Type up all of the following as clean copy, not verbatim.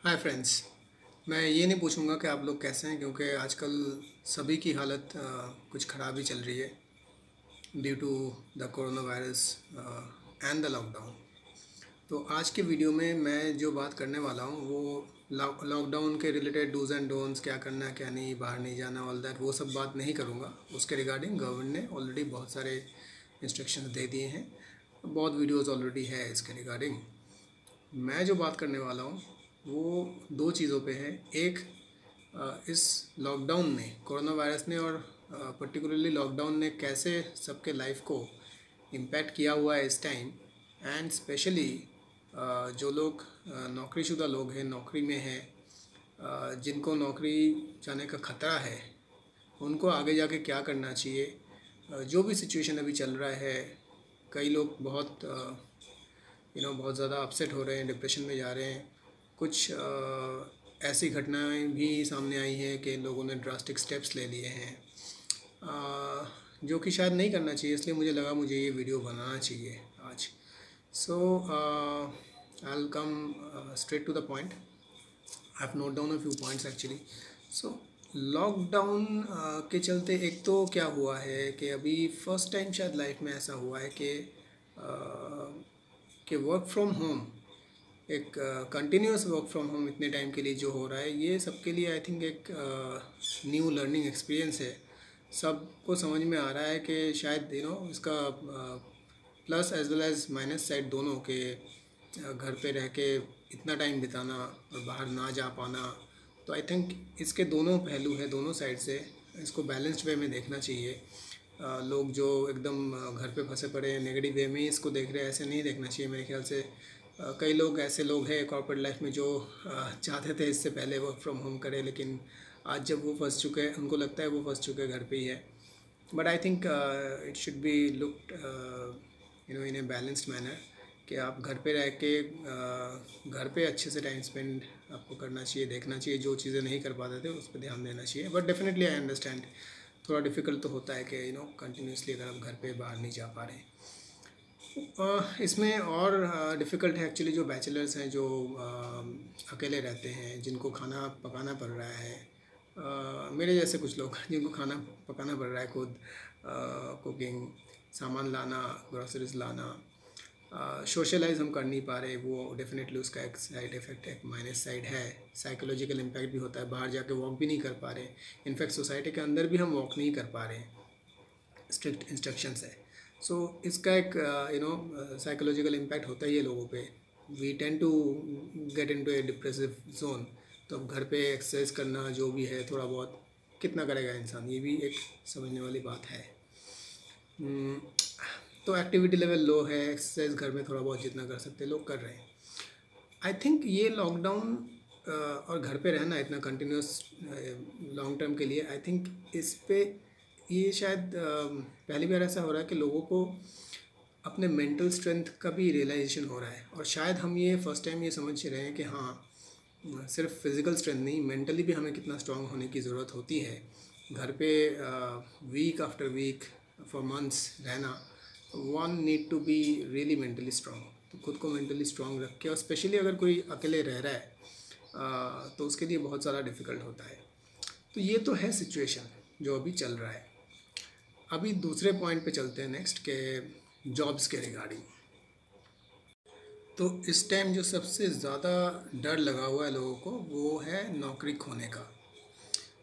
Hi friends. मैं ये नहीं पूछूंगा कि आप लोग कैसे हैं, क्योंकि आजकल सभी की हालत कुछ ख़राब ही चल रही है due to the corona virus and the lockdown. तो आज के वीडियो में मैं जो बात करने वाला हूँ वो लॉकडाउन के रिलेटेड डूज़ एंड डोंट्स, क्या करना क्या नहीं, बाहर नहीं जाना, ऑल दैट, वो सब बात नहीं करूँगा। उसके रिगार्डिंग गवर्नमेंट ने ऑलरेडी बहुत सारे इंस्ट्रक्शंस दे दिए हैं, बहुत वीडियोज़ ऑलरेडी है इसके रिगार्डिंग। मैं जो बात करने वाला हूँ वो दो चीज़ों पे है। एक, इस लॉकडाउन ने, कोरोना वायरस ने और पर्टिकुलरली लॉकडाउन ने कैसे सबके लाइफ को इम्पैक्ट किया हुआ है इस टाइम। एंड स्पेशली जो लोग नौकरीशुदा लोग हैं, नौकरी में हैं, जिनको नौकरी जाने का ख़तरा है, उनको आगे जाके क्या करना चाहिए। जो भी सिचुएशन अभी चल रहा है, कई लोग बहुत बहुत ज़्यादा अपसेट हो रहे हैं, डिप्रेशन में जा रहे हैं। कुछ ऐसी घटनाएं भी सामने आई हैं कि लोगों ने ड्रास्टिक स्टेप्स ले लिए हैं, जो कि शायद नहीं करना चाहिए। इसलिए मुझे लगा मुझे ये वीडियो बनाना चाहिए आज। So I will come straight to the point. I have note down a few points actually. So lockdown के चलते एक तो क्या हुआ है कि अभी फर्स्ट टाइम शायद लाइफ में ऐसा हुआ है कि वर्क फ्रॉम होम, एक कंटिन्यूस वर्क फ्रॉम होम इतने टाइम के लिए जो हो रहा है, ये सबके लिए आई थिंक एक न्यू लर्निंग एक्सपीरियंस है। सबको समझ में आ रहा है कि शायद इसका plus as well as minus side दोनों के, घर पे रह के इतना टाइम बिताना और बाहर ना जा पाना। तो आई थिंक इसके दोनों पहलू हैं, दोनों साइड से इसको बैलेंस्ड वे में देखना चाहिए। लोग जो एकदम घर पे फंसे पड़े हैं, नेगेटिव वे में इसको देख रहे हैं, ऐसे नहीं देखना चाहिए मेरे ख्याल से। कई लोग ऐसे लोग हैं कॉर्पोरेट लाइफ में जो चाहते थे इससे पहले वर्क फ्रॉम होम करें, लेकिन आज जब वो फंस चुके हैं, उनको लगता है वो फंस चुके घर पे ही है। But I think it should be looked in a balanced manner, कि आप घर पे रह के घर पे अच्छे से टाइम स्पेंड आपको करना चाहिए, देखना चाहिए। जो चीज़ें नहीं कर पाते थे उस पर ध्यान देना चाहिए। बट डेफिनेटली आई अंडरस्टैंड, थोड़ा डिफ़िकल्ट तो होता है कि कंटिन्यूसली अगर आप घर पे बाहर नहीं जा पा रहे हैं। इसमें और डिफ़िकल्ट है एक्चुअली जो बैचलर्स हैं, जो अकेले रहते हैं, जिनको खाना पकाना पड़ रहा है। मेरे जैसे कुछ लोग जिनको खाना पकाना पड़ रहा है खुद, कुकिंग, सामान लाना, ग्रोसरीज लाना, सोशलाइज हम कर नहीं पा रहे। वो डेफिनेटली उसका एक साइड इफ़ेक्ट है, एक माइनस साइड है। साइकोलॉजिकल इम्पैक्ट भी होता है, बाहर जाके वॉक भी नहीं कर पा रहे। इनफैक्ट सोसाइटी के अंदर भी हम वॉक नहीं कर पा रहे, स्ट्रिक्ट इंस्ट्रक्शंस है। सो इसका एक साइकोलॉजिकल इम्पैक्ट होता ही है लोगों पे। We tend to get into a depressive zone. तो अब घर पे एक्सरसाइज करना जो भी है, थोड़ा बहुत कितना करेगा इंसान, ये भी एक समझने वाली बात है। तो एक्टिविटी लेवल लो है, एक्सरसाइज घर में थोड़ा बहुत जितना कर सकते लोग कर रहे हैं। आई थिंक ये लॉकडाउन और घर पे रहना इतना कंटिन्यूस लॉन्ग टर्म के लिए, आई थिंक इस पे ये शायद पहली बार ऐसा हो रहा है कि लोगों को अपने मेंटल स्ट्रेंथ का भी रियलाइजेशन हो रहा है। और शायद हम ये फर्स्ट टाइम ये समझ रहे हैं कि हाँ, सिर्फ फिज़िकल स्ट्रेंथ नहीं, मेंटली भी हमें कितना स्ट्रांग होने की ज़रूरत होती है। घर पे week after week for months रहना, one need to be really mentally strong. तो खुद को मेंटली स्ट्रांग रख के, और स्पेशली अगर कोई अकेले रह रहा है तो उसके लिए बहुत ज़्यादा डिफ़िकल्ट होता है। तो ये तो है सिचुएशन जो अभी चल रहा है। अभी दूसरे पॉइंट पे चलते हैं नेक्स्ट, के जॉब्स के रिगार्डिंग। तो इस टाइम जो सबसे ज़्यादा डर लगा हुआ है लोगों को, वो है नौकरी खोने का,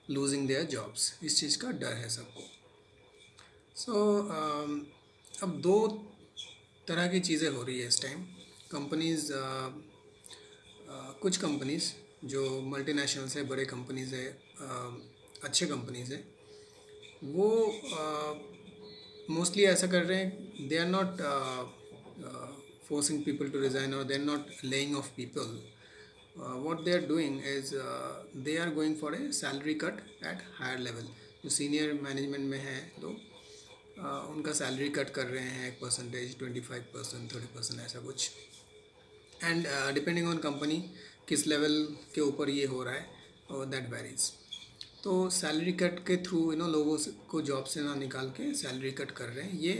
लूजिंग देयर जॉब्स। इस चीज़ का डर है सबको। अब दो तरह की चीज़ें हो रही है इस टाइम। कंपनीज़, कुछ कंपनीज़ जो मल्टीनेशनल्स है, बड़े कंपनीज़ है, अच्छे कंपनीज़ है, वो मोस्टली ऐसा कर रहे हैं। They are not forcing people to resign, or they are not laying off people. What they are doing is they are going for a salary cut at higher level. जो senior management में है लोग, उनका salary cut कर रहे हैं 1%, 25%, 30%, ऐसा कुछ। एंड डिपेंडिंग ऑन कंपनी किस लेवल के ऊपर ये हो रहा है, और दैट वेरीज। तो सैलरी कट के थ्रू लोगों को जॉब से ना निकाल के सैलरी कट कर रहे हैं। ये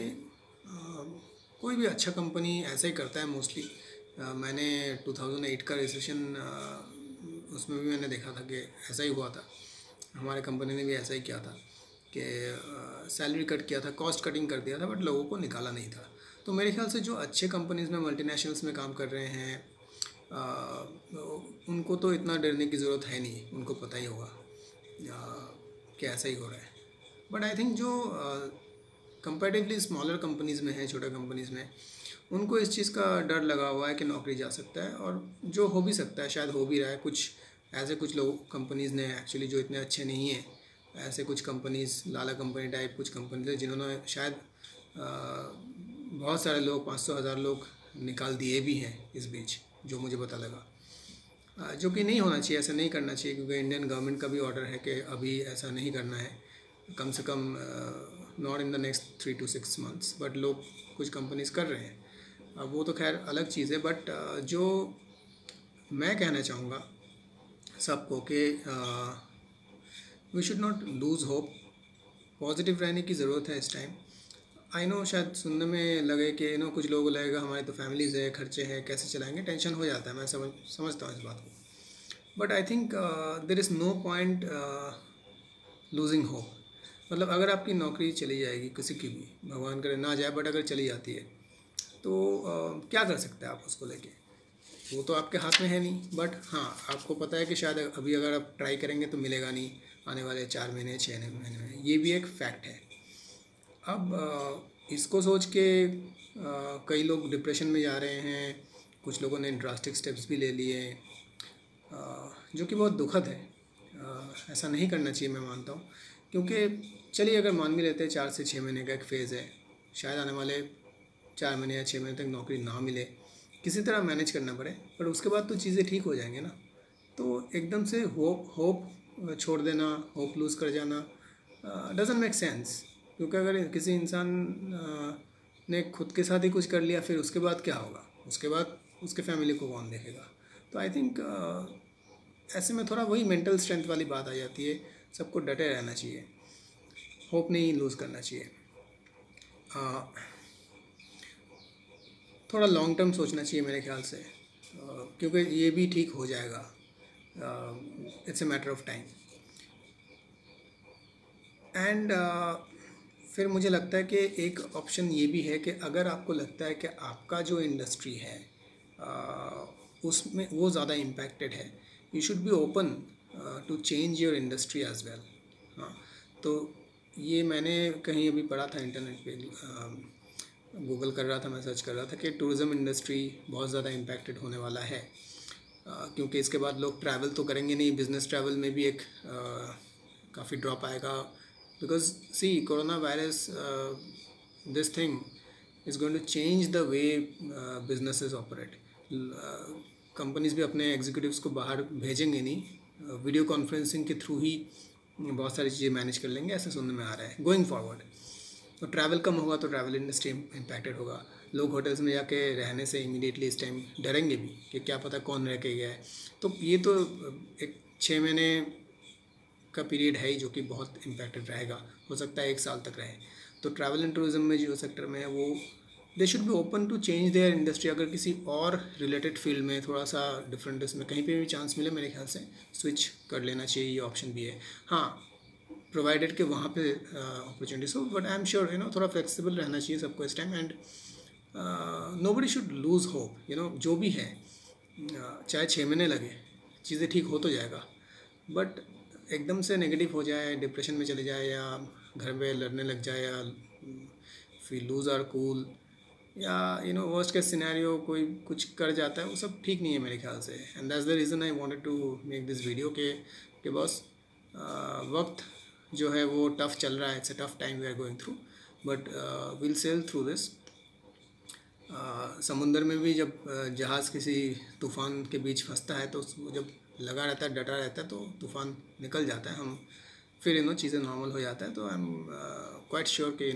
कोई भी अच्छा कंपनी ऐसा ही करता है मोस्टली। मैंने 2008 का रिसेशन उसमें भी मैंने देखा था कि ऐसा ही हुआ था। हमारे कंपनी ने भी ऐसा ही किया था कि सैलरी कट किया था, कॉस्ट कटिंग कर दिया था, बट लोगों को निकाला नहीं था। तो मेरे ख्याल से जो अच्छे कंपनीज़ में, मल्टीनेशनल्स में काम कर रहे हैं, उनको तो इतना डरने की ज़रूरत है नहीं, उनको पता ही होगा कि ऐसा ही हो रहा है। बट आई थिंक जो कंपैरेटिवली स्मॉलर कंपनीज़ में है, छोटा कंपनीज़ में, उनको इस चीज़ का डर लगा हुआ है कि नौकरी जा सकता है, और जो हो भी सकता है, शायद हो भी रहा है। कुछ ऐसे कुछ लोग कंपनीज़ ने एक्चुअली जो इतने अच्छे नहीं हैं, ऐसे कुछ कंपनीज़, लाला कंपनी टाइप कुछ कंपनीज है जिन्होंने शायद बहुत सारे लोग, 500,000 लोग निकाल दिए भी हैं इस बीच, जो मुझे पता लगा। जो कि नहीं होना चाहिए, ऐसा नहीं करना चाहिए, क्योंकि इंडियन गवर्नमेंट का भी ऑर्डर है कि अभी ऐसा नहीं करना है, कम से कम not in the next 3 to 6 months। But लोग, कुछ कंपनीज कर रहे हैं, अब वो तो खैर अलग चीज़ है। बट जो मैं कहना चाहूँगा सबको कि we should not lose hope, positive रहने की ज़रूरत है इस टाइम। आई नो शायद सुनने में लगे कि कुछ लोगों को लगेगा हमारी तो फैमिलीज़ है, खर्चे हैं, कैसे चलाएंगे, टेंशन हो जाता है, मैं समझता हूँ इस बात को। But I think there is no point losing hope. मतलब अगर आपकी नौकरी चली जाएगी, किसी की भी, भगवान करे ना जाए, बट अगर चली जाती है तो क्या कर सकते हैं आप उसको लेके? वो तो आपके हाथ में है नहीं। बट हाँ, आपको पता है कि शायद अभी अगर आप ट्राई करेंगे तो मिलेगा नहीं आने वाले 4 महीने 6 महीने में, ये भी एक फैक्ट है। अब इसको सोच के कई लोग डिप्रेशन में जा रहे हैं, कुछ लोगों ने ड्रास्टिक स्टेप्स भी ले लिए, जो कि बहुत दुखद है। ऐसा नहीं करना चाहिए, मैं मानता हूँ। क्योंकि चलिए अगर मान भी लेते हैं 4 से 6 महीने का एक फ़ेज़ है, शायद आने वाले 4 महीने या 6 महीने तक नौकरी ना मिले, किसी तरह मैनेज करना पड़े, पर उसके बाद तो चीज़ें ठीक हो जाएंगे ना। तो एकदम से होप छोड़ देना, होप लूज़ कर जाना डज़न्ट मेक सेंस। क्योंकि अगर किसी इंसान ने खुद के साथ ही कुछ कर लिया, फिर उसके बाद क्या होगा? उसके बाद उसके फैमिली को कौन देखेगा? तो आई थिंक ऐसे में थोड़ा वही मेंटल स्ट्रेंथ वाली बात आ जाती है। सबको डटे रहना चाहिए, होप नहीं लूज़ करना चाहिए, थोड़ा लॉन्ग टर्म सोचना चाहिए मेरे ख्याल से, क्योंकि ये भी ठीक हो जाएगा। It's a matter of time. And फिर मुझे लगता है कि एक ऑप्शन ये भी है कि अगर आपको लगता है कि आपका जो इंडस्ट्री है उसमें वो ज़्यादा इम्पैक्टेड है, you should be open to change your industry as well. हाँ, तो ये मैंने कहीं अभी पढ़ा था इंटरनेट पे, गूगल कर रहा था, मैं सर्च कर रहा था कि टूरिज़्म इंडस्ट्री बहुत ज़्यादा इम्पैक्टेड होने वाला है, क्योंकि इसके बाद लोग ट्रैवल तो करेंगे नहीं, बिज़नेस ट्रैवल में भी एक काफ़ी ड्रॉप आएगा। Because see corona virus, this thing is going to change the way businesses operate. Companies भी अपने एग्जीक्यूटिव्स को बाहर भेजेंगे नहीं, वीडियो कॉन्फ्रेंसिंग के थ्रू ही बहुत सारी चीज़ें मैनेज कर लेंगे, ऐसा सुनने में आ रहा है गोइंग फॉरवर्ड। तो ट्रैवल कम होगा तो ट्रैवल इंडस्ट्री इम्पैक्टेड होगा। लोग होटल्स में जाके रहने से इमीडिएटली इस टाइम डरेंगे भी कि क्या पता कौन रह के गया है। तो ये तो एक 6 महीने का पीरियड है ही जो कि बहुत इम्पैक्टेड रहेगा, हो सकता है 1 साल तक रहे। तो ट्रैवल एंड टूरिज्म में जो सेक्टर में है वो they should be open to change their industry. अगर किसी और रिलेटेड फील्ड में थोड़ा सा डिफरेंट इसमें कहीं पे भी चांस मिले, मेरे ख्याल से स्विच कर लेना चाहिए, ये ऑप्शन भी है। हाँ, प्रोवाइडेड कि वहाँ पे अपॉर्चुनिटीज हो, बट आई एम श्योर थोड़ा फ्लेक्सिबल रहना चाहिए सबको इस time. And nobody should lose hope, जो भी है, चाहे 6 महीने लगे, चीज़ें ठीक हो तो जाएगा। बट एकदम से नेगेटिव हो जाए, डिप्रेशन में चले जाए, या घर में लड़ने लग जाए, या फिर लूज़ आर कूल, या वर्स्ट केस सिनेरियो कोई कुछ कर जाता है, वो सब ठीक नहीं है मेरे ख्याल से। And that's the reason I wanted to make this video कि बस वक्त जो है वो टफ़ चल रहा है, it's a tough time we are going through, but will sail through this. समुंदर में भी जब जहाज़ किसी तूफ़ान के बीच फंसता है, तो जब लगा रहता है, डटा रहता है, तो तूफ़ान निकल जाता है, हम फिर चीज़ें नॉर्मल हो जाता है। तो आई एम क्वाइट श्योर कि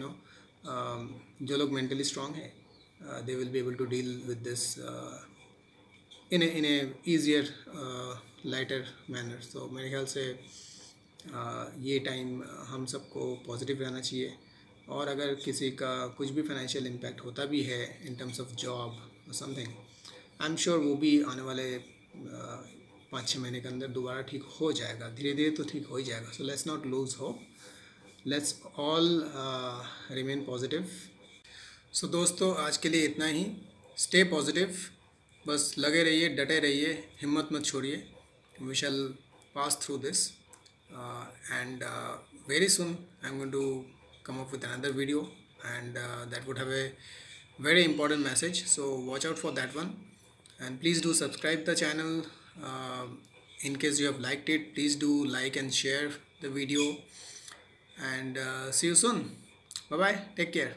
जो लोग मेंटली स्ट्रांग है, they will be able to deal with this in a easier lighter manner. तो मेरे ख्याल से ये टाइम हम सबको पॉजिटिव रहना चाहिए। और अगर किसी का कुछ भी फाइनेंशियल इम्पैक्ट होता भी है इन टर्म्स ऑफ जॉब और समथिंग, आई एम श्योर वो भी आने वाले 5-6 महीने के अंदर दोबारा ठीक हो जाएगा, धीरे धीरे तो ठीक हो ही जाएगा। So let's not lose hope, let's all remain positive. So दोस्तों आज के लिए इतना ही। स्टे पॉजिटिव, बस लगे रहिए, डटे रहिए, हिम्मत मत छोड़िए। We shall pass through this and very soon I'm going to come up with another video, and that would have a very important message, so watch out for that one. And please do subscribe the channel. In case you have liked it, please do like and share the video, and see you soon. Bye bye, take care.